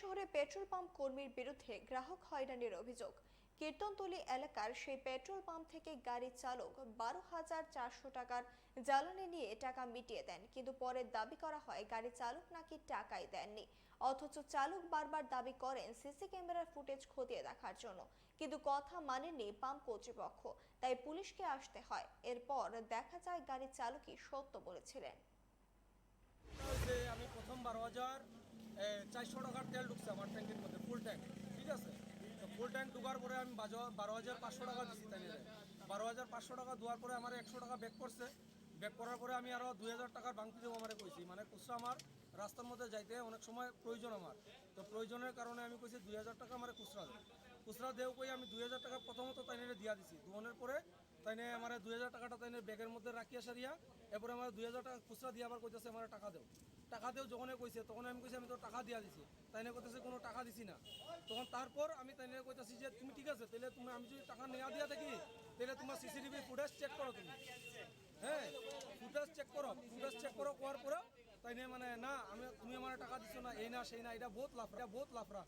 শহরে petrol pump কর্মীর বিরুদ্ধে গ্রাহক হয়রানির অভিযোগ। কীর্তনতলী এলাকার সেই পেট্রোল পাম্প থেকে গাড়ি চালক 12,400 টাকার জ্বালানি নিয়ে টাকা মিটিয়ে দেন, কিন্তু পরে দাবি করা হয় গাড়ি চালক নাকি টাকাই দেননি। অথচ চালক বারবার দাবি করেন সিসি ক্যামেরার ফুটেজ খতিয়ে দেখার জন্য, কিন্তু কথা মানেননি পাম্প কর্তৃপক্ষ। তাই পুলিশকে আসতে হয়। এরপর দেখা যায় গাড়ি চালকই সত্য বলেছিলেন। আমি প্রথম 12,400 টাকার তেল ঢুকছে আমার ট্যাঙ্কের মধ্যে, ফুল ট্যাঙ্ক। ঠিক আছে, তো ফুল ট্যাঙ্ক ঢুকার পরে আমি 12,500 টাকা দিচ্ছি। তাই 12,500 টাকা দেওয়ার পরে আমার 100 টাকা ব্যাক করছে। ব্যাক করার পরে আমি আরও 2,000 টাকার বাংতি দেবো আমার কইছি, মানে খুচরা আমার রাস্তার মধ্যে যাইতে অনেক সময় প্রয়োজন আমার, তো প্রয়োজনের কারণে আমি কইছি 2,000 টাকা আমার খুচরা দেব। খুচরা দেও কই আমি 2,000 টাকা প্রথমত তাইনে দিয়া দিছি। দুনের পরে তাইনে আমার 2,000 টাকাটা তাইনে ব্যাগের মধ্যে রাখিয়া সারিয়া এরপরে আমার 2,000 টাকা খুচরা দিয়ে আবার কইতেছে আমার টাকা দেও। টাকা দেও যখন কইছে তখন আমি কইছি আমি তো টাকা দিয়া দিছি। তাইনে কইতেছে কোনো টাকা দিছি না। তখন তারপর আমি তাইনে কইতেছি যে তুমি ঠিক আছে, তাহলে তুমি আমি যদি টাকা নেওয়া দিয়া থাকি তাহলে তোমার সিসিটিভি ফুটেজ চেক করো তুমি। হ্যাঁ, ফুটেজ চেক করো, ফুটেজ চেক করো করার পরে তাইনে মানে না আমি তুমি আমার টাকা দিচ্ছ না, এই না সেই না, এটা বহুত লাফরা।